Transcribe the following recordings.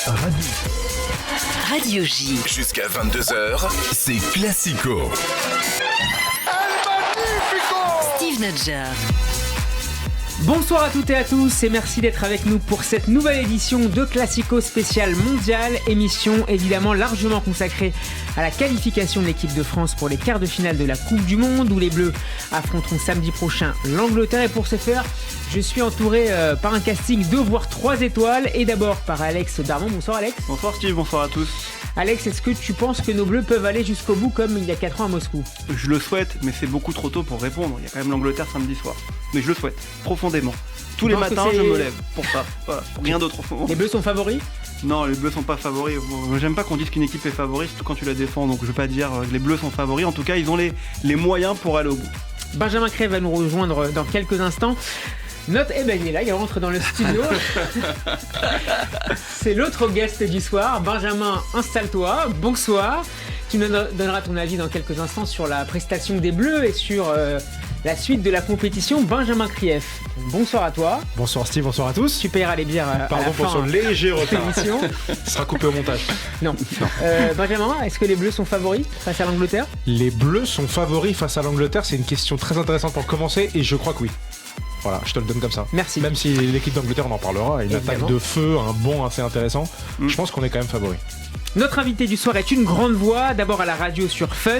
Radio J. Jusqu'à 22h, c'est Classico. Steve Nadjar. Bonsoir à toutes et à tous et merci d'être avec nous pour cette nouvelle édition de Classico spécial mondial, émission évidemment largement consacrée à la qualification de l'équipe de France pour les quarts de finale de la Coupe du Monde où les Bleus affronteront samedi prochain l'Angleterre. Et pour ce faire, je suis entouré par un casting 2 voire 3 étoiles et d'abord par Alex Darmon. Bonsoir Alex. Bonsoir Steve, bonsoir à tous. Alex, est-ce que tu penses que nos Bleus peuvent aller jusqu'au bout comme il y a 4 ans à Moscou ? Je le souhaite, mais c'est beaucoup trop tôt pour répondre. Il y a quand même l'Angleterre samedi soir. Mais je le souhaite, profondément. Tous les matins, je me lève pour ça. Voilà, pour rien d'autre. Les Bleus sont favoris ? Non, les Bleus sont pas favoris. Moi, j'aime pas qu'on dise qu'une équipe est favorite, surtout quand tu la défends. Donc je vais pas dire que les Bleus sont favoris. En tout cas, ils ont les moyens pour aller au bout. Benjamin Cré va nous rejoindre dans quelques instants. Il est là, il rentre dans le studio. C'est l'autre guest du soir. Benjamin, installe-toi. Bonsoir. Tu nous donneras ton avis dans quelques instants sur la prestation des Bleus et sur la suite de la compétition. Benjamin Krief, bonsoir à toi. Bonsoir Steve, bonsoir à tous. Tu payeras les bières à la pour fin, ce léger retard. L'émission. Ce sera coupé au montage. Non. Benjamin, est-ce que les Bleus sont favoris face à l'Angleterre ? Les Bleus sont favoris face à l'Angleterre. C'est une question très intéressante pour commencer et je crois que oui. Voilà, je te le donne comme ça. Merci. Même si l'équipe d'Angleterre, on en parlera, une attaque de feu, un bond assez intéressant, je pense qu'on est quand même favoris. Notre invité du soir est une grande voix, d'abord à la radio sur Fun,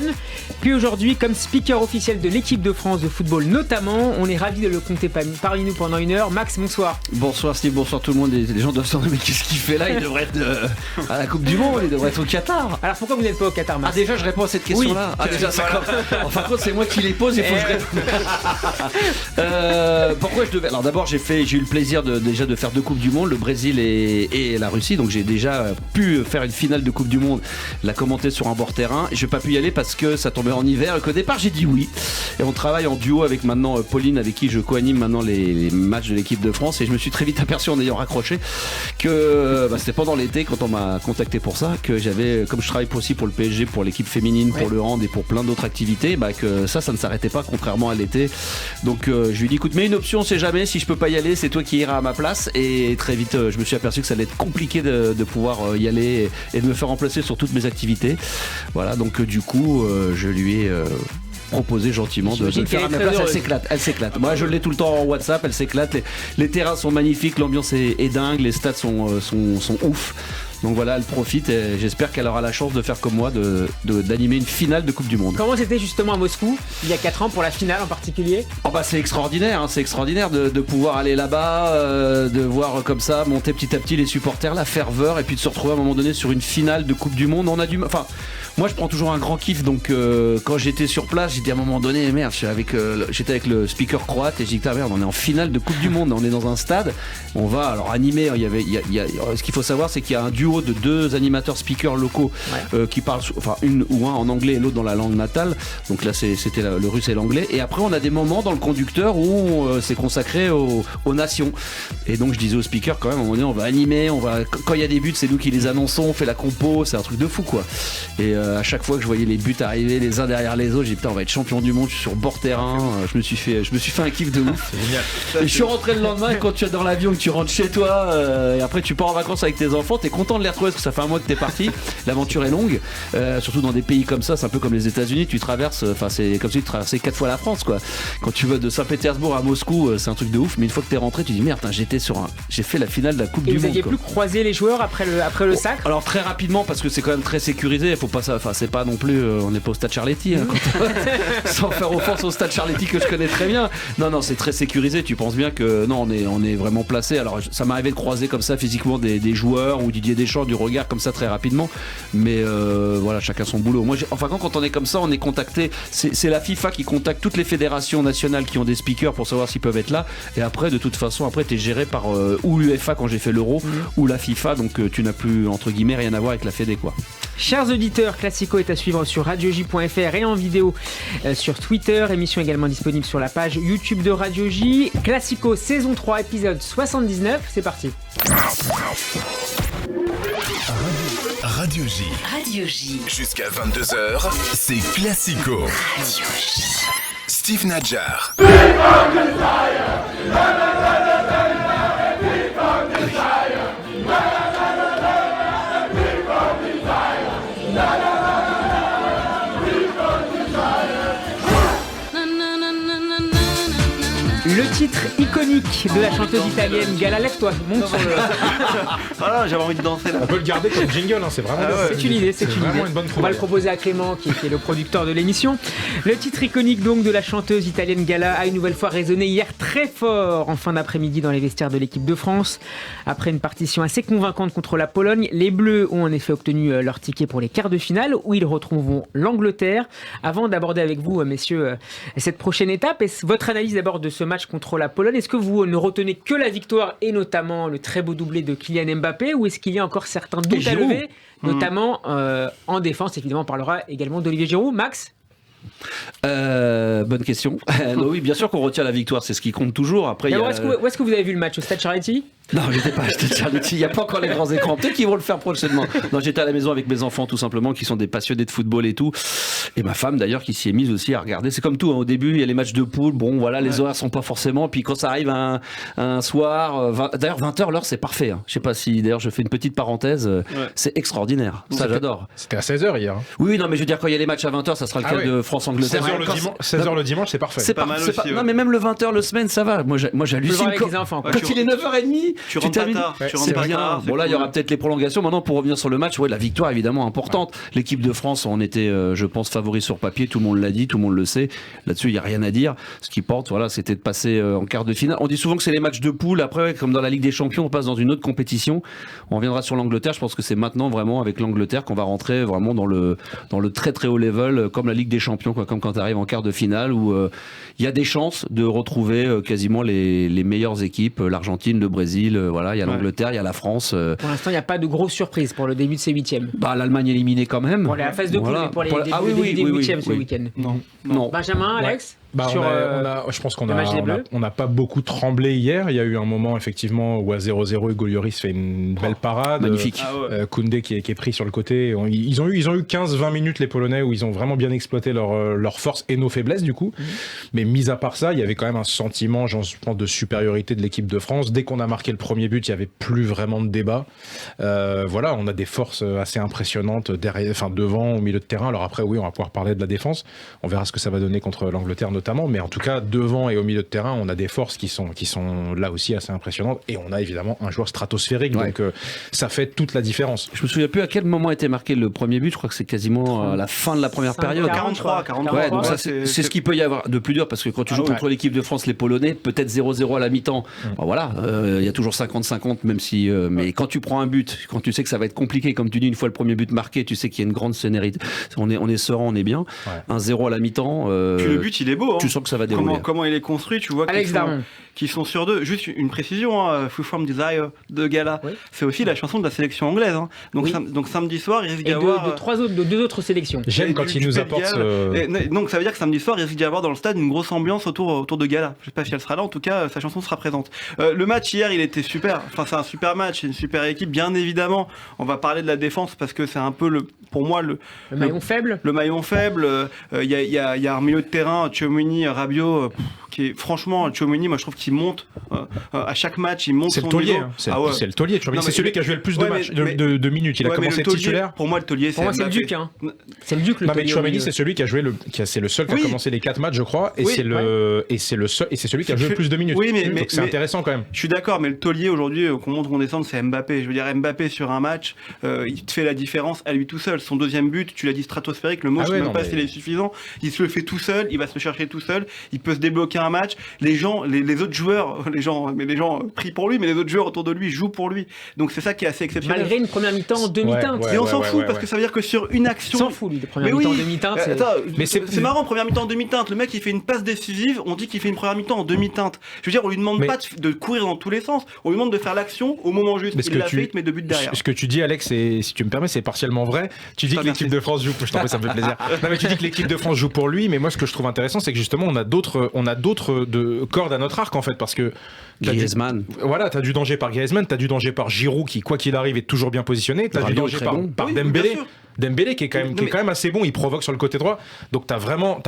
puis aujourd'hui comme speaker officiel de l'équipe de France de football notamment. On est ravis de le compter parmi nous pendant une heure. Max, bonsoir. Bonsoir Steve, bonsoir tout le monde. Les gens doivent se demander mais qu'est-ce qu'il fait là ? Il devrait être à la Coupe du Monde, il devrait être au Qatar. Alors pourquoi vous n'êtes pas au Qatar, Max ? Ah déjà je réponds à cette question-là. Oui. Déjà ça en fin de compte c'est moi qui les pose, il faut que je réponde. Pourquoi je devais... Alors d'abord j'ai eu le plaisir déjà de faire 2 Coupes du Monde, le Brésil et la Russie, donc j'ai déjà pu faire une finale de Coupe du Monde, la commenter sur un bord terrain. Et je n'ai pas pu y aller parce que ça tombait en hiver et qu'au départ j'ai dit oui. Et on travaille en duo avec maintenant Pauline, avec qui je co-anime maintenant les matchs de l'équipe de France. Et je me suis très vite aperçu en ayant raccroché que c'était pendant l'été quand on m'a contacté pour ça, que j'avais, comme je travaille aussi pour le PSG, pour l'équipe féminine, pour le hand et pour plein d'autres activités, que ça ne s'arrêtait pas contrairement à l'été. Donc je lui ai dit écoute, mais une option, on sait jamais, si je peux pas y aller, c'est toi qui iras à ma place. Et très vite je me suis aperçu que ça allait être compliqué de pouvoir y aller et de me faire remplacer sur toutes mes activités. Voilà, donc du coup je lui ai proposé gentiment de le faire à ma place. Elle s'éclate. Moi je l'ai tout le temps en WhatsApp, elle s'éclate. Les terrains sont magnifiques, l'ambiance est dingue, les stats sont ouf. Donc voilà, elle profite et j'espère qu'elle aura la chance de faire comme moi, d'animer une finale de Coupe du Monde. Comment c'était justement à Moscou, il y a 4 ans, pour la finale en particulier ? C'est extraordinaire, c'est extraordinaire de pouvoir aller là-bas, de voir comme ça monter petit à petit les supporters, la ferveur, et puis de se retrouver à un moment donné sur une finale de Coupe du Monde. Moi je prends toujours un grand kiff, donc quand j'étais sur place, j'ai dit à un moment donné, merde, j'étais avec le speaker croate et j'ai dit, merde, on est en finale de Coupe du Monde, on est dans un stade, on va alors animer, ce qu'il faut savoir c'est qu'il y a un duo de 2 animateurs speakers locaux qui parlent, une ou un en anglais et l'autre dans la langue natale, donc là c'était le russe et l'anglais, et après on a des moments dans le conducteur où c'est consacré aux nations, et donc je disais aux speakers quand même, à un moment donné on va animer, quand il y a des buts c'est nous qui les annonçons, on fait la compo, c'est un truc de fou quoi. Et à chaque fois que je voyais les buts arriver les uns derrière les autres, j'ai dit putain on va être champion du monde, je suis sur bord terrain, je me suis fait un kiff de ouf. C'est génial. Et je suis rentré le lendemain, et quand tu es dans l'avion, que tu rentres chez toi et après tu pars en vacances avec tes enfants, t'es content de les retrouver parce que ça fait un mois que t'es parti. L'aventure est longue, surtout dans des pays comme ça, c'est un peu comme les États-Unis, tu traverses, c'est comme si tu traversais 4 fois la France quoi. Quand tu vas de Saint-Pétersbourg à Moscou, c'est un truc de ouf, mais une fois que t'es rentré, tu dis merde, j'ai fait la finale de la Coupe du Monde. Vous n'aviez plus croisé les joueurs après le sacre ? Alors très rapidement, parce que c'est quand même très sécurisé, il faut pas ça, c'est pas non plus, on n'est pas au Stade Charletti, sans faire offense au Stade Charletti que je connais très bien. Non, c'est très sécurisé. Tu penses bien que non, on est vraiment placé. Alors ça m'est arrivé de croiser comme ça physiquement des joueurs ou Didier Deschamps du regard comme ça très rapidement. Mais voilà, chacun son boulot. Moi, quand on est comme ça, on est contacté. C'est la FIFA qui contacte toutes les fédérations nationales qui ont des speakers pour savoir s'ils peuvent être là. Et après, de toute façon, t'es géré par ou l'UEFA quand j'ai fait l'Euro ou la FIFA. Donc tu n'as plus entre guillemets rien à voir avec la Fédé quoi. Chers auditeurs, Classico est à suivre sur radioj.fr et en vidéo sur Twitter. Émission également disponible sur la page YouTube de Radio J. Classico saison 3 épisode 79, c'est parti. Radio J. Radio J. Jusqu'à 22h, c'est Classico. Radio J. Steve Nadjar. iconique de la chanteuse italienne Gala. Lève-toi, monte sur le... Voilà, j'avais envie de danser là. On peut le garder comme jingle, hein, c'est vraiment bien. C'est une idée, c'est une vraiment idée. une bonne On va le trouvaille. proposer à Clément, qui est le producteur de l'émission. Le titre iconique donc de la chanteuse italienne Gala a une nouvelle fois résonné hier très fort en fin d'après-midi dans les vestiaires de l'équipe de France. Après une partition assez convaincante contre la Pologne, les Bleus ont en effet obtenu leur ticket pour les quarts de finale où ils retrouveront l'Angleterre. Avant d'aborder avec vous, messieurs, cette prochaine étape, votre analyse d'abord de ce match contre la Pologne, est-ce que vous ne retenez que la victoire et notamment le très beau doublé de Kylian Mbappé, ou est-ce qu'il y a encore certains doutes à lever, notamment en défense? Évidemment, on parlera également d'Olivier Giroud. Max? Bonne question. Non, oui, bien sûr qu'on retient la victoire, c'est ce qui compte toujours. Après, Où est-ce que vous avez vu le match? Au Stade Charity? Non, j'étais pas acheté de Charlotte. Il n'y a pas encore les grands écrans. Peut-être qu'ils vont le faire prochainement. Non, j'étais à la maison avec mes enfants, tout simplement, qui sont des passionnés de football et tout. Et ma femme, d'ailleurs, qui s'y est mise aussi à regarder. C'est comme tout, hein. Au début, il y a les matchs de poule. Bon, voilà, les horaires sont pas forcément. Puis quand ça arrive un soir, d'ailleurs, 20h, l'heure, c'est parfait. Hein. Je sais pas si, d'ailleurs, je fais une petite parenthèse. C'est extraordinaire. Ça, j'adore. C'était à 16h hier. Hein. Oui, non, mais je veux dire, quand il y a les matchs à 20h, ça sera le cas de France-Angleterre. 16h le dimanche, c'est parfait. C'est pas mal aussi, Non, mais même le 20h le semaine, ça va. Moi, j'hallucine. Avec les enfants, quoi. Quand il est 9h30, Tu rentres pas tard. Tu rentres c'est pas bien. tard. Bon, là, il y aura peut-être les prolongations. Maintenant, pour revenir sur le match, la victoire, évidemment, importante. L'équipe de France, on était, je pense, favoris sur papier. Tout le monde l'a dit, tout le monde le sait. Là-dessus, il n'y a rien à dire. Ce qui porte, c'était de passer en quart de finale. On dit souvent que c'est les matchs de poule. Après, comme dans la Ligue des Champions, on passe dans une autre compétition. On reviendra sur l'Angleterre. Je pense que c'est maintenant, vraiment, avec l'Angleterre, qu'on va rentrer vraiment dans le très, très haut level, comme la Ligue des Champions, quoi, comme quand tu arrives en quart de finale, où il y a des chances de retrouver quasiment les meilleures équipes. L'Argentine, le Brésil, il y a l'Angleterre, il y a la France. Pour l'instant, il n'y a pas de grosse surprise pour le début de ces huitièmes. L'Allemagne éliminée quand même. Pour la phase de poule, mais pour les début des huitièmes ce week-end. Non. Benjamin, Alex? Je pense qu'on n'a pas beaucoup tremblé hier. Il y a eu un moment effectivement où à 0-0 Hugo Lloris fait une belle parade. Magnifique. Koundé qui est pris sur le côté. Ils ont eu 15-20 minutes les Polonais où ils ont vraiment bien exploité leurs forces et nos faiblesses du coup. Mais mis à part ça, il y avait quand même un sentiment, je pense, de supériorité de l'équipe de France. Dès qu'on a marqué le premier but, il n'y avait plus vraiment de débat. On a des forces assez impressionnantes devant, au milieu de terrain. Alors après, oui, on va pouvoir parler de la défense. On verra ce que ça va donner contre l'Angleterre notamment, mais en tout cas devant et au milieu de terrain on a des forces qui sont là aussi assez impressionnantes et on a évidemment un joueur stratosphérique donc ça fait toute la différence. Je me souviens plus à quel moment a été marqué le premier but, je crois que c'est quasiment à la fin de la première période. 43. Ouais, donc ça, c'est ce qu'il peut y avoir de plus dur parce que quand tu joues contre l'équipe de France, les Polonais, peut-être 0-0 à la mi-temps. Il y a toujours 50-50 même si mais quand tu prends un but, quand tu sais que ça va être compliqué, comme tu dis, une fois le premier but marqué, tu sais qu'il y a une grande sénérité. On est serein, on est bien. 1-0 à la mi-temps. Puis le but, il est beau. Hein. Tu sens que ça va dérouler. Comment il est construit, tu vois qu'ils sont sur deux. Juste une précision, Free From Desire de Gala, c'est aussi la chanson de la sélection anglaise. Hein. Donc samedi soir, il risque d'y avoir de deux autres sélections. J'aime quand il nous apporte. Donc ça veut dire que samedi soir, il risque d'y avoir dans le stade une grosse ambiance autour de Gala. Je sais pas si elle sera là, en tout cas, sa chanson sera présente. Le match hier, il était super. Enfin, c'est un super match, c'est une super équipe. Bien évidemment, on va parler de la défense parce que c'est un peu pour moi le maillon faible. Le maillon faible. Il y a un milieu de terrain, Tchouaméni, Rabiot, qui est franchement Tchouaméni, moi je trouve qu'il monte à chaque match, il monte son niveau. C'est le taulier. C'est celui qui a joué le plus de minutes. Il a commencé titulaire. Pour moi, le taulier, c'est le Duc. C'est le Duc. Non, mais Tchouaméni, c'est celui qui a joué c'est le seul qui a commencé les 4 matchs, je crois, et c'est le seul et c'est celui qui a joué le plus de minutes. Donc c'est intéressant quand même. Je suis d'accord, mais le taulier aujourd'hui qu'on monte, qu'on descende, c'est Mbappé. Je veux dire, Mbappé sur un match, il te fait la différence à lui tout seul. Son deuxième but, tu l'as dit, stratosphérique. Le mot, je ne sais même pas s'il est suffisant. Il se le fait tout seul, il va se le chercher tout seul. Il peut se débloquer un match. Les gens, les autres joueurs, les gens prient pour lui, mais les autres joueurs autour de lui jouent pour lui. Donc c'est ça qui est assez exceptionnel. Malgré une première mi-temps en demi-teinte. Et on s'en fout parce que ça veut dire que sur une action. On s'en fout lui de première mi-temps en demi-teinte. C'est marrant, première mi-temps en demi-teinte. Le mec il fait une passe décisive, on dit qu'il fait une première mi-temps en demi-teinte. Je veux dire, on lui demande pas de courir dans tous les sens. On lui demande de faire l'action au moment juste. Il l'a fait, mais de but derrière. Ce que tu dis, Alex, si tu me permets, c'est partiellement vrai. Tu dis que l'équipe de France joue. Je t'en prie, ça me fait plaisir. Non, mais tu dis que l'équipe de France joue pour lui, mais moi ce que je trouve intéressant, c'est que justement on a d'autres cordes à notre arc en fait, parce que Griezmann. T'as du danger par Griezmann, t'as du danger par Giroud qui, quoi qu'il arrive, est toujours bien positionné, t'as du danger par Dembélé. Dembélé qui est quand même assez bon, il provoque sur le côté droit. Donc t'as vraiment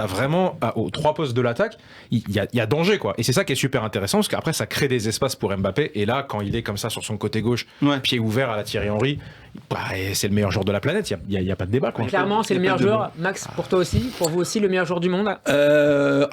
aux 3 postes de l'attaque, il y a danger quoi. Et c'est ça qui est super intéressant parce qu'après ça crée des espaces pour Mbappé. Et là quand il est comme ça sur son côté gauche, pied ouvert à la Thierry Henry, c'est le meilleur joueur de la planète. Il y a pas de débat quoi. Clairement c'est le meilleur joueur. Max, pour toi aussi, pour vous aussi le meilleur joueur du monde.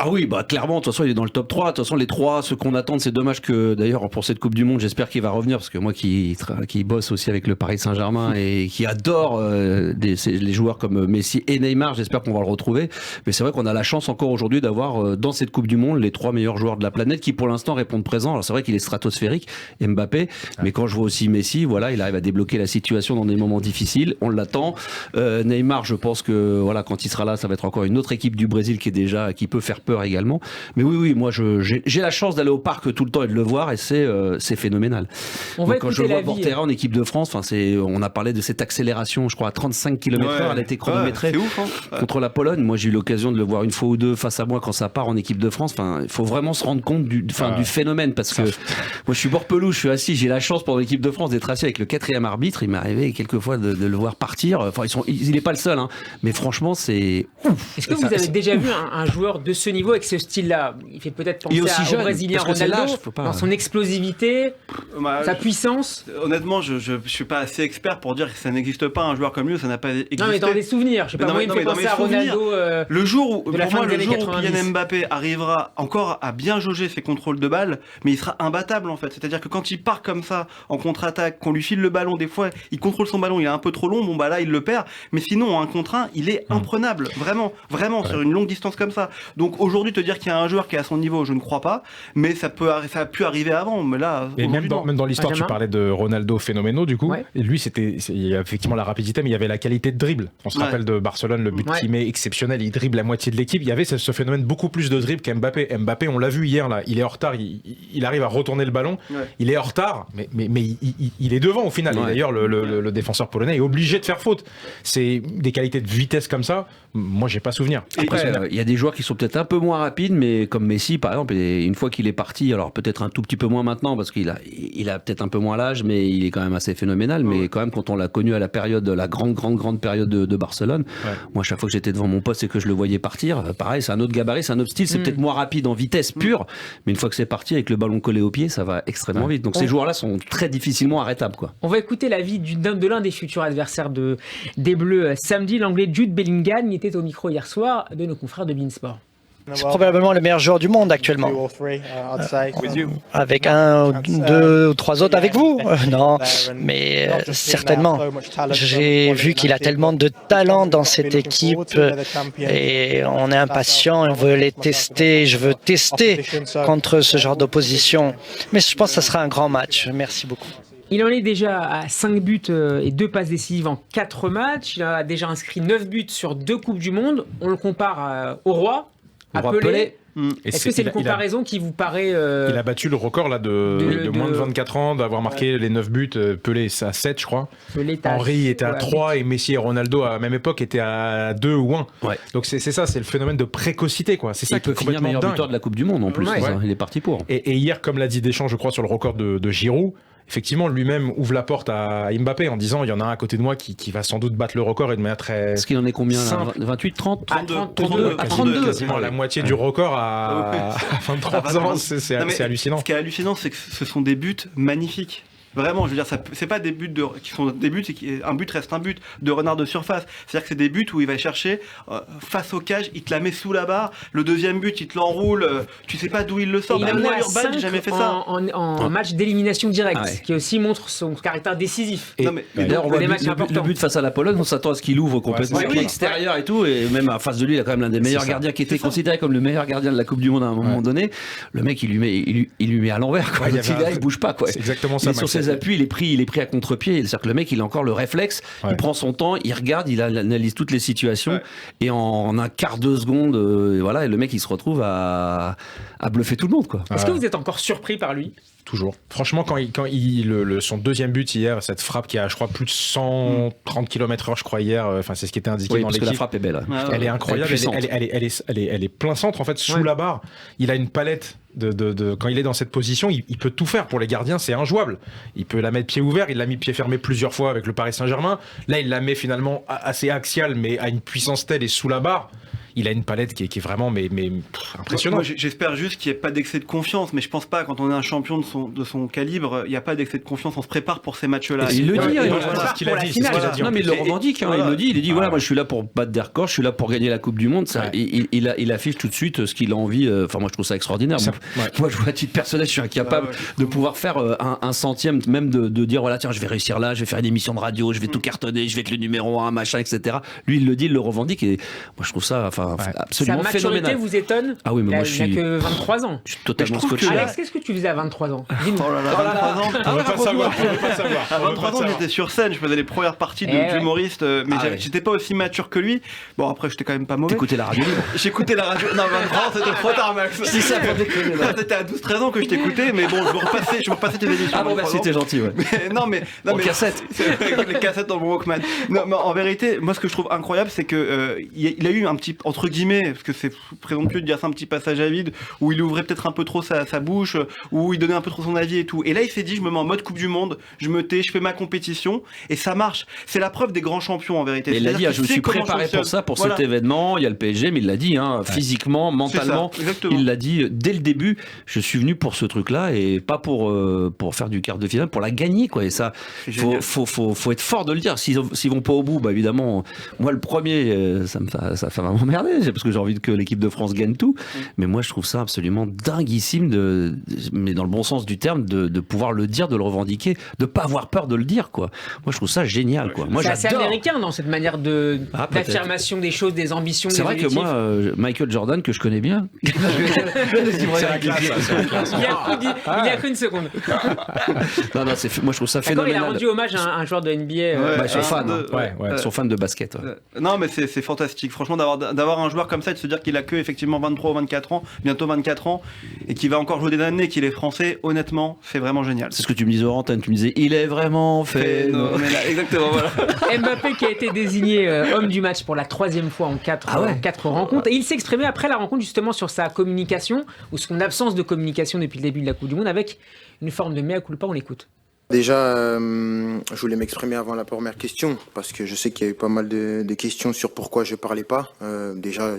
Oui, clairement. De toute façon il est dans le top 3. De toute façon les 3 ce qu'on attend. C'est dommage que d'ailleurs pour cette Coupe du Monde, j'espère qu'il va revenir parce que moi qui bosse aussi avec le Paris Saint-Germain et qui adore les joueurs comme Messi et Neymar, j'espère qu'on va le retrouver. Mais c'est vrai qu'on a la chance encore aujourd'hui d'avoir dans cette Coupe du Monde les 3 meilleurs joueurs de la planète qui pour l'instant répondent présents. Alors c'est vrai qu'il est stratosphérique, Mbappé, mais quand je vois aussi Messi, voilà, il arrive à débloquer la situation dans des moments difficiles. On l'attend. Neymar, je pense que voilà, quand il sera là, ça va être encore une autre équipe du Brésil qui peut faire peur également. Mais oui, moi j'ai la chance d'aller au parc tout le temps et de le voir et c'est phénoménal. Donc, quand je vois Bortera en équipe de France, on a parlé de cette accélération, je crois à 35 km/h, elle a été chronométrée contre la Pologne. Moi j'ai eu l'occasion de le voir une fois ou deux face à moi quand ça part en équipe de France. Il faut vraiment se rendre compte du phénomène parce que moi je suis bord pelouse, je suis assis, j'ai la chance pour l'équipe de France d'être assis avec le 4e arbitre. Il m'est arrivé quelquefois de le voir partir. Il n'est pas le seul, mais franchement c'est ouf. Est-ce que vous avez déjà vu un joueur de ce niveau avec ce style-là? Il fait peut-être penser au Brésilien Ronaldo dans son explosivité, sa puissance. Honnêtement, je suis pas assez expert pour dire que ça n'existe pas un joueur comme lui, ça n'a pas existé. Non mais dans des souvenirs, je sais pas, moi il me fait penser à Ronaldo. Le jour où Kylian Mbappé arrivera encore à bien jauger ses contrôles de balle, mais il sera imbattable en fait. C'est-à-dire que quand il part comme ça en contre-attaque, qu'on lui file le ballon, des fois il contrôle son ballon, il est un peu trop long, là il le perd, mais sinon en 1 contre 1, il est imprenable, vraiment sur une longue distance comme ça. Donc aujourd'hui te dire qu'il y a un joueur qui est à son niveau, je ne crois pas, mais ça a pu arriver avant, mais là et même dans l'histoire, tu parlais de Ronaldo phénoménaux du coup, et lui il y a effectivement la rapidité, mais il y avait la qualité de dribble. On se rappelle de Barcelone, le but qu'il met exceptionnel, il dribble la moitié de l'équipe. Il y avait ce phénomène beaucoup plus de dribble qu'Mbappé. Mbappé, on l'a vu hier là, il est en retard, il arrive à retourner le ballon, il est en retard, mais il est devant au final. Et d'ailleurs le défenseur polonais est obligé de faire faute. C'est des qualités de vitesse comme ça, moi j'ai pas souvenir. Après, il y a des joueurs qui sont peut-être un peu moins rapides, mais comme Messi par exemple, et une fois qu'il est parti, alors peut-être un tout petit peu moins maintenant parce qu'il a peut-être un peu moins l'âge, mais il est quand même assez phénoménal. Mais quand même, quand on l'a connu à la période, la grande période de Barcelone, moi à chaque fois que j'étais devant mon poste et que je le voyais partir, pareil, c'est un autre gabarit, c'est un autre style, c'est peut-être moins rapide en vitesse pure, mais une fois que c'est parti avec le ballon collé au pied, ça va extrêmement vite. Donc ces joueurs-là sont très difficilement arrêtables, quoi. On va écouter l'avis de l'un des futurs adversaires des Bleus samedi, l'anglais Jude Bellingham. Il était au micro hier soir de nos confrères de beIN Sport. C'est probablement le meilleur joueur du monde actuellement. Avec 1, 2 ou 3 autres avec vous. Non, mais certainement. J'ai vu qu'il a tellement de talent dans cette équipe et on est impatient et on veut les tester. Je veux tester contre ce genre d'opposition. Mais je pense que ça sera un grand match. Merci beaucoup. Il en est déjà à 5 buts et 2 passes décisives en 4 matchs. Il a déjà inscrit 9 buts sur 2 Coupes du Monde. On le compare au roi. Pelé. Est-ce que c'est une comparaison qui vous paraît... Il a battu le record là, de moins de 24 ans, d'avoir marqué les 9 buts. Pelé est à 7, je crois. Henry était à 3 et Messi et Ronaldo à la même époque étaient à 2 ou 1. Donc c'est ça, c'est le phénomène de précocité, quoi. C'est ça qui est complètement meilleur dingue. buteur de la Coupe du Monde en plus. Il est parti pour. Et hier, comme l'a dit Deschamps, je crois, sur le record de Giroud, effectivement, lui-même ouvre la porte à Mbappé en disant il y en a un à côté de moi qui va sans doute battre le record et de manière très. Est-ce qu'il en est combien là, 28, 30, 32, quasiment la moitié du record à 23 ans, c'est hallucinant. Ce qui est hallucinant, c'est que ce sont des buts magnifiques. Vraiment, je veux dire, c'est pas des buts qui sont des buts, un but reste un but de renard de surface. C'est-à-dire que c'est des buts où il va chercher face au cage, il te la met sous la barre. Le deuxième but, il te l'enroule. Tu sais pas d'où il le sort. Il a moi, Urban, j'ai jamais fait ça. En match d'élimination directe, qui aussi montre son caractère décisif. D'ailleurs, on voit le but face à la Pologne, on s'attend à ce qu'il ouvre complètement le pied extérieur et tout. Et même en face de lui, il a quand même l'un des meilleurs gardiens qui était considéré comme le meilleur gardien de la Coupe du Monde à un moment donné. Le mec, il lui met à l'envers. Il bouge pas. C'est exactement ça. Appuis, il est pris à contre-pied. C'est-à-dire que le mec, il a encore le réflexe, il prend son temps, il regarde, il analyse toutes les situations et en un quart de seconde, et le mec, il se retrouve à bluffer tout le monde, quoi. Est-ce que vous êtes encore surpris par lui ? Toujours. Franchement, quand son deuxième but hier, cette frappe qui a, je crois, plus de 130 km/h, je crois, hier, c'est ce qui était indiqué dans l'équipe. Parce que la frappe est belle. Elle est incroyable, elle est plein centre, en fait, sous la barre. Il a une palette quand il est dans cette position, il peut tout faire. Pour les gardiens, c'est injouable. Il peut la mettre pied ouvert, il l'a mis pied fermé plusieurs fois avec le Paris Saint-Germain. Là, il la met finalement assez axiale, mais à une puissance telle et sous la barre. il a une palette qui est vraiment impressionnante. Moi, j'espère juste qu'il n'y ait pas d'excès de confiance, mais je pense pas, quand on est un champion de son calibre, il n'y a pas d'excès de confiance, on se prépare pour ces matchs-là. Il le dit, c'est ce qu'il a dit. Non, mais il le revendique, il dit voilà, moi je suis là pour battre des records, je suis là pour gagner la Coupe du Monde. Ça, il affiche tout de suite ce qu'il a envie. Enfin, moi je trouve ça extraordinaire. Moi, je vois à titre personnel, je suis incapable de pouvoir faire un centième, même de dire voilà, tiens, je vais réussir là, je vais faire une émission de radio, je vais tout cartonner, je vais être le numéro 1, machin, etc. Lui, il le dit, il le revendique, et moi je trouve ça absolument phénoménal. Sa maturité vous étonne? Ah oui, mais moi je suis. Il n'a que 23 ans. Je suis totalement scotché. Alex, qu'est-ce que tu faisais à 23 ans? Dis-nous. Oh là là, 23 ans. On veut pas savoir. À 23 ans, j'étais sur scène, je faisais les premières parties d'humoriste, mais j'étais pas aussi mature que lui. Bon, après, j'étais quand même pas mauvais. T'écoutais la radio libre? J'écoutais la radio. Non, 23 ans, c'était trop tard, Max. C'est ça, pour déconner. C'était à 12-13 ans que je t'écoutais, mais bon, je me repassais tes émissions. Ah bon, merci, t'es gentil, ouais. Non, mais cassette. Les cassettes dans mon Walkman. Non, mais en vérité, moi, ce que je trouve incroyable, c'est que il a eu un petit, entre guillemets, parce que c'est présomptueux de dire ça, un petit passage à vide, où il ouvrait peut-être un peu trop sa bouche, où il donnait un peu trop son avis et tout. Et là, il s'est dit, je me mets en mode Coupe du Monde, je me tais, je fais ma compétition, et ça marche. C'est la preuve des grands champions, en vérité. Et il l'a dit, je me suis préparé pour ça, pour cet événement. Il y a le PSG, mais il l'a dit, physiquement, mentalement. Il l'a dit dès le début. Je suis venu pour ce truc-là et pas pour faire du quart de finale, pour la gagner, quoi. Et ça, faut être fort de le dire. S'ils vont pas au bout, bah évidemment, moi le premier, ça va m'emmerder, parce que j'ai envie que l'équipe de France gagne tout. Mais moi, je trouve ça absolument dinguissime, mais dans le bon sens du terme, de pouvoir le dire, de le revendiquer, de pas avoir peur de le dire, quoi. Moi, je trouve ça génial, quoi. Moi, c'est assez américain dans cette manière d'affirmation des choses, des ambitions. C'est vrai que moi, Michael Jordan, que je connais bien. Il y a qu'une seconde. Non, moi je trouve ça phénoménal. Il a rendu hommage à un joueur de NBA. Son fan de basket. Non, mais c'est fantastique. Franchement, d'avoir un joueur comme ça et de se dire qu'il a que effectivement 23 ou 24 ans, bientôt 24 ans, et qu'il va encore jouer des années, qu'il est français, honnêtement, c'est vraiment génial. C'est ce que tu me disais, Orantin, tu me disais, il est vraiment phénoménal. Exactement, voilà. Mbappé qui a été désigné homme du match pour la 3e fois en 4 rencontres. Et il s'est exprimé après la rencontre justement sur sa communication, ou son absence de communication depuis le début de la Coupe du Monde, avec une forme de mea culpa. On l'écoute. Déjà, je voulais m'exprimer avant la première question, parce que je sais qu'il y a eu pas mal de questions sur pourquoi je parlais pas. Déjà,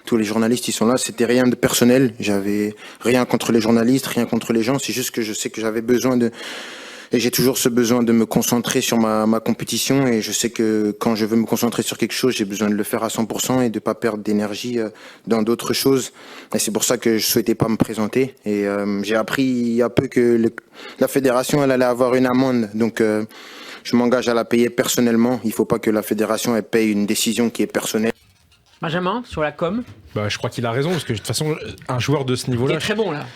tous les journalistes, ils sont là, c'était rien de personnel. J'avais rien contre les journalistes, rien contre les gens, c'est juste que je sais que j'avais besoin et j'ai toujours ce besoin de me concentrer sur ma compétition, et je sais que quand je veux me concentrer sur quelque chose, j'ai besoin de le faire à 100% et de pas perdre d'énergie dans d'autres choses. Et c'est pour ça que je souhaitais pas me présenter. Et j'ai appris il y a peu que la fédération, elle allait avoir une amende. Donc je m'engage à la payer personnellement. Il faut pas que la fédération elle paye une décision qui est personnelle. Benjamin, sur la com. Je crois qu'il a raison, parce que de toute façon, un joueur de ce niveau-là, il est très bon là.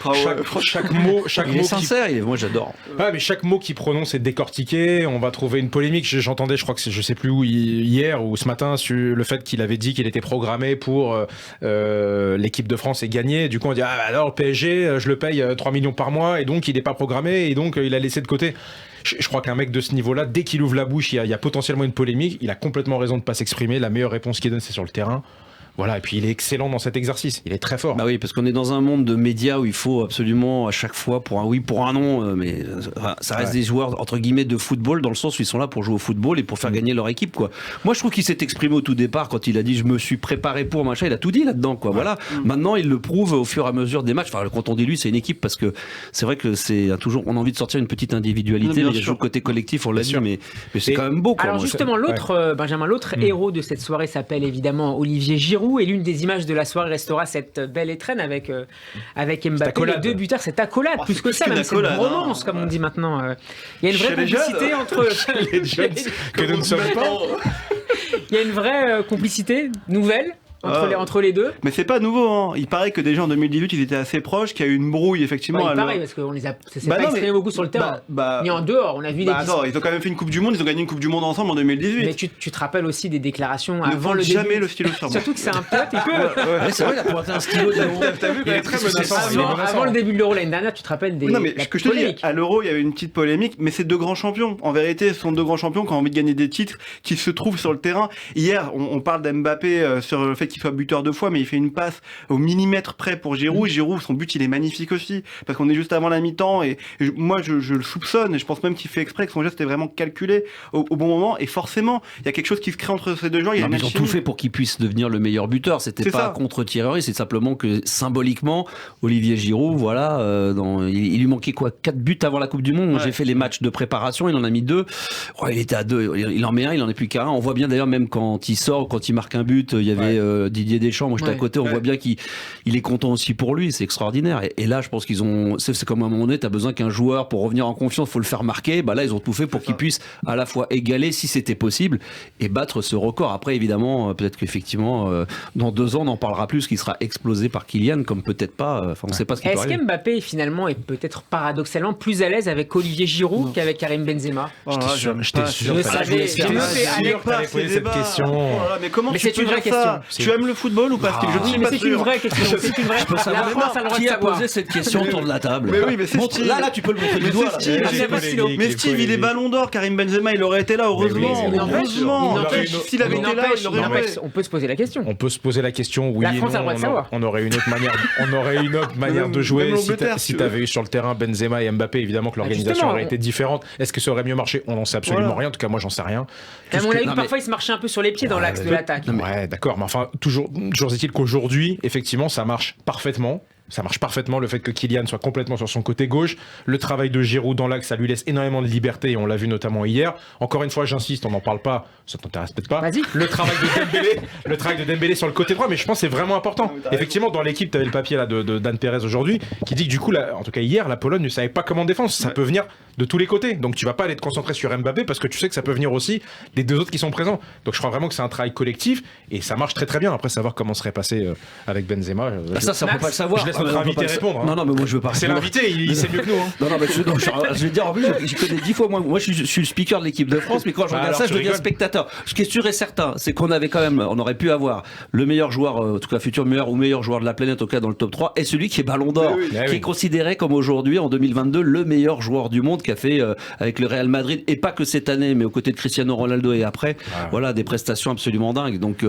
Chaque mot il est sincère, moi j'adore. Mais chaque mot qu'il prononce est décortiqué. On va trouver une polémique. J'entendais, je crois que je sais plus où, hier ou ce matin, sur le fait qu'il avait dit qu'il était programmé pour l'équipe de France et gagner. Du coup, on dit alors le PSG, je le paye 3 millions par mois, et donc il n'est pas programmé, et donc il a laissé de côté. Je crois qu'un mec de ce niveau-là, dès qu'il ouvre la bouche, il y a potentiellement une polémique. Il a complètement raison de ne pas s'exprimer. La meilleure réponse qu'il donne, c'est sur le terrain. Voilà, et puis il est excellent dans cet exercice, il est très fort. Oui, parce qu'on est dans un monde de médias où il faut absolument à chaque fois pour un oui, pour un non, mais ça reste des joueurs entre guillemets de football, dans le sens où ils sont là pour jouer au football et pour faire gagner leur équipe, quoi. Moi je trouve qu'il s'est exprimé au tout départ quand il a dit je me suis préparé pour machin, il a tout dit là-dedans, quoi. Voilà. Maintenant il le prouve au fur et à mesure des matchs. Enfin, quand on dit lui, c'est une équipe, parce que c'est vrai que c'est toujours, on a envie de sortir une petite individualité, mais il y a toujours le côté collectif, on l'a dit, mais c'est quand même beau, quoi. Alors justement, Benjamin, l'autre héros de cette soirée s'appelle évidemment Olivier Giroud, et l'une des images de la soirée restera cette belle étrenne avec Mbappé, les 2 buteurs, cette accolade, plus que ça, même cette bromance, comme on dit maintenant. Il y a une vraie complicité entre les jeunes que nous ne sommes pas. Il y a une vraie complicité nouvelle entre les deux. Mais c'est pas nouveau, hein. Il paraît que déjà en 2018 ils étaient assez proches, qu'il y a eu une brouille effectivement. Il paraît, parce qu'on les a, ça s'est pas exprimé beaucoup sur le terrain. Ni en dehors, on a vu des attends, ils ont quand même fait une Coupe du Monde, ils ont gagné une Coupe du Monde ensemble en 2018. Mais tu te rappelles aussi des déclarations avant le début. Jamais le stylo sur moi. Surtout que c'est un pote, il peut. C'est vrai, il a pointé un stylo de l'Euro. T'as vu, il est très menaçant. Avant le début de l'Euro l'année dernière, tu te rappelles des. Non, mais ce que je te dis, à l'Euro, il y avait une petite polémique, mais c'est 2 grands champions. En vérité, ce sont 2 grands champions qui ont envie de gagner des titres, qui se trouvent sur le terrain. Hier, on parle d'Mbappé sur le fait qu'il soit buteur 2 fois, mais il fait une passe au millimètre près pour Giroud. Giroud, son but, il est magnifique aussi, parce qu'on est juste avant la mi-temps, et moi, je le soupçonne, et je pense même qu'il fait exprès, que son geste est vraiment calculé au bon moment, et forcément, il y a quelque chose qui se crée entre ces deux joueurs. Ils ont tout fait pour qu'il puisse devenir le meilleur buteur. C'était pas contre Thierry Henry, c'est simplement que symboliquement, Olivier Giroud, voilà, il lui manquait 4 buts avant la Coupe du Monde. J'ai fait les matchs de préparation, il en a mis 2. Il était à 2, il en met 1, il en est plus qu'à 1. On voit bien d'ailleurs, même quand il sort, quand il marque un but, il y avait Didier Deschamps, moi j'étais à côté, on voit bien qu'il est content aussi pour lui, c'est extraordinaire. Et là, je pense qu'ils ont, c'est comme à un moment donné, t'as besoin qu'un joueur, pour revenir en confiance, faut le faire marquer. Bah là, ils ont tout fait pour qu'il puisse à la fois égaler, si c'était possible, et battre ce record. Après, évidemment, peut-être qu'effectivement, dans 2 ans, on en parlera plus, qu'il sera explosé par Kylian, comme peut-être pas. Enfin, on sait pas ce qui peut arriver. Est-ce qu'Mbappé, finalement, est peut-être paradoxalement plus à l'aise avec Olivier Giroud qu'avec Karim Benzema? J'étais sûr. Je savais. J'ai posé cette question. Mais comment mais tu c'est une peux vraie dire ça? Tu aimes le football ou pas? Je suis mais pas c'est sûr. une vraie question. C'est une vraie. La France a le droit de Qui a savoir. posé cette question autour de la table? Mais oui, mais c'est Steve. Là, tu peux le montrer du doigt. Mais Steve, il est ballon d'or. Karim Benzema, il aurait été là, heureusement. S'il avait été là, il aurait joué. On peut se poser la question. On peut se poser la question, oui La et France a le droit de non. savoir. On aurait une autre manière de jouer si t'avais eu sur le terrain Benzema et Mbappé. Évidemment que l'organisation aurait été différente. Est-ce que ça aurait mieux marché? On n'en sait absolument rien. En tout cas, moi, j'en sais rien. On a vu que parfois, il se marchait un peu sur les pieds dans l'axe de l'attaque. Ouais, d'accord. Mais enfin, toujours est-il qu'aujourd'hui, effectivement, ça marche parfaitement. Ça marche parfaitement, le fait que Kylian soit complètement sur son côté gauche. Le travail de Giroud dans l'axe, ça lui laisse énormément de liberté, et on l'a vu notamment hier. Encore une fois, j'insiste, on n'en parle pas, ça t'intéresse peut-être pas. Vas-y. Le travail de Dembélé sur le côté droit, mais je pense que c'est vraiment important. Effectivement, dans l'équipe, tu avais le papier là de Dan Perez aujourd'hui, qui dit que du coup, en tout cas hier, la Pologne ne savait pas comment défendre. Ça peut venir de tous les côtés. Donc tu vas pas aller te concentrer sur Mbappé, parce que tu sais que ça peut venir aussi des 2 autres qui sont présents. Donc je crois vraiment que c'est un travail collectif, et ça marche très très bien. Après, savoir comment serait passé avec Benzema. Ça, on peut pas le savoir. Je laisse notre invité répondre. Non, mais moi je veux pas. C'est l'invité, il sait mieux que nous. Non, mais je vais dire, en plus, je connais 10 fois moins. Moi, je suis le speaker de l'équipe de France, mais quand je regarde ça, je deviens spectateur. Ce qui est sûr et certain, c'est qu'on aurait pu avoir le meilleur joueur, en tout cas futur meilleur ou meilleur joueur de la planète, en tout cas dans le top 3, et celui qui est Ballon d'Or, qui est considéré comme aujourd'hui, en 2022, le meilleur joueur du monde, qui a fait avec le Real Madrid, et pas que cette année, mais aux côtés de Cristiano Ronaldo et après, voilà, des prestations absolument dingues. Donc,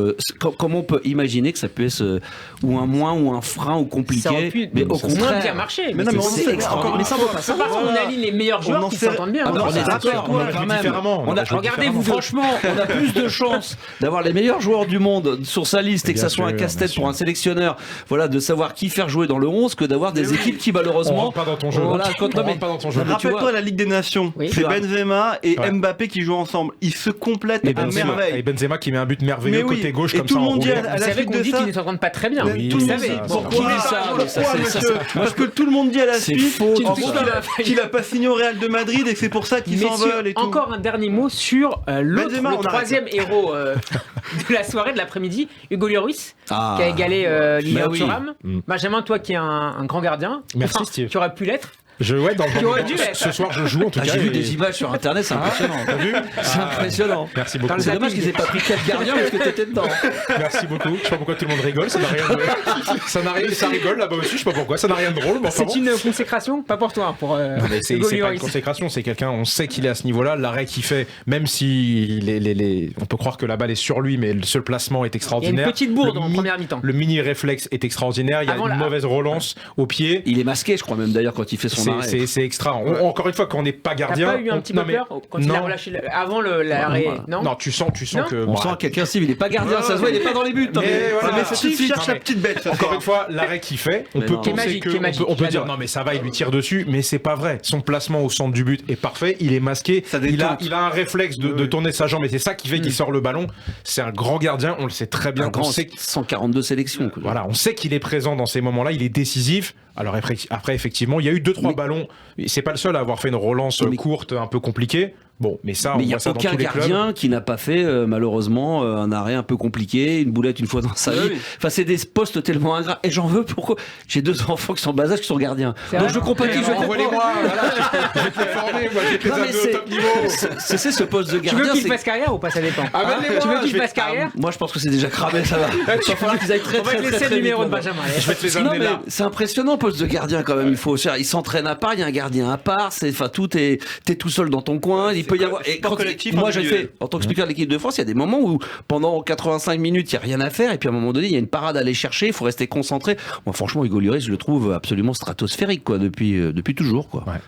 comment on peut imaginer que ça puisse être ou un moins ou un frein ou compliqué, mais au contraire, qui a marché. Mais non, mais c'est extraordinaire. Mais ça vaut pas savoir. On aligne les meilleurs joueurs qui s'entendent bien. On est d'accord, quand même. Regardez-vous, franchement, on a plus de chances d'avoir les meilleurs joueurs du monde sur sa liste, et que ça soit un casse-tête pour un sélectionneur, voilà, de savoir qui faire jouer dans le 11, que d'avoir des équipes qui malheureusement. On rentre pas dans ton jeu. Rappelle-toi la Ligue des Nations. C'est Benzema et Mbappé qui jouent ensemble. Ils se complètent à merveille. Et Benzema qui met un but merveilleux côté gauche comme ça. Et tout le monde dit à la suite de ça. Qu'il ne s'entendent pas très bien. Tout le monde sait. Pourquoi parce que tout le monde dit à la suite qu'il a pas signé au Real de Madrid et que c'est pour ça qu'ils s'en veulent et tout. Encore un dernier mot sur le troisième héros de la soirée, de l'après-midi, Hugo Lloris, qui a égalé Lilian Thuram. Benjamin, toi qui es un grand gardien, tu aurais pu l'être. Ce soir, je joue en tout cas. J'ai vu des images sur internet, c'est impressionnant. T'as vu? C'est impressionnant. Merci beaucoup. C'est dommage qu'ils aient pas pris 4 gardiens parce que t'étais dedans. Merci beaucoup. Je sais pas pourquoi tout le monde rigole. Ça n'a rien de. Ça rigole là-bas aussi. Je sais pas pourquoi. Ça n'a rien de drôle. C'est une consécration, pas pour toi. C'est pas une consécration. C'est quelqu'un. On sait qu'il est à ce niveau-là. L'arrêt qu'il fait, même si on peut croire que la balle est sur lui, mais le seul placement est extraordinaire. Il y a une petite bourde en première mi-temps. Le mini réflexe est extraordinaire. Il y a une mauvaise relance au pied. Il est masqué, je crois même d'ailleurs quand il fait son. C'est extra. Encore une fois, quand on n'est pas gardien. T'as pas eu un petit peu peur quand il a relâché avant l'arrêt? Non, tu sens que. On sent quelqu'un civil, il n'est pas gardien, ça se voit, il n'est pas dans les buts. Mais Steve cherche la petite bête. Encore une fois, l'arrêt qu'il fait, on peut penser on peut dire non, mais ça va, il lui tire dessus, mais c'est pas vrai. Son placement au centre du but est parfait, il est masqué, il a un réflexe de tourner sa jambe, et c'est ça qui fait qu'il sort le ballon. C'est un grand gardien, on le sait très bien. 142 sélections. Voilà, on sait qu'il est présent dans ces moments-là, il est décisif. Alors après, effectivement, il y a eu 2-3 ballons. C'est pas le seul à avoir fait une relance courte, un peu compliquée. Bon, mais ça, on voit ça dans tous les clubs. Il n'y a aucun gardien qui n'a pas fait, malheureusement, un arrêt un peu compliqué, une boulette une fois dans sa vie. Enfin, c'est des postes tellement ingrats. Et j'en veux pourquoi? J'ai 2 enfants qui sont en bas âge, qui sont gardiens. Donc je compatis, je vais moi. Je vais te les former, moi, je vais te les amener au top niveau. C'est ce poste de gardien. Tu veux qu'il fasse carrière ou pas? Ça dépend. Tu veux qu'il fasse carrière? Moi, je pense que c'est déjà cramé, ça va. Il va falloir qu'ils aillent très, très, très, très, très, très le numéro vite, de Benjamin. Je vais te les amener là. C'est impressionnant, poste de gardien, quand même. Il s'entraîne à part, il y a un gardien à part. Enfin, t'es tout seul dans ton coin. peut y avoir. Et quand, moi, j'ai fait, en tant que speaker de l'équipe de France, il y a des moments où pendant 85 minutes, il n'y a rien à faire, et puis à un moment donné, il y a une parade à aller chercher, il faut rester concentré. Moi, franchement, Hugo Lloris, je le trouve absolument stratosphérique, quoi, depuis toujours, quoi. Ouais.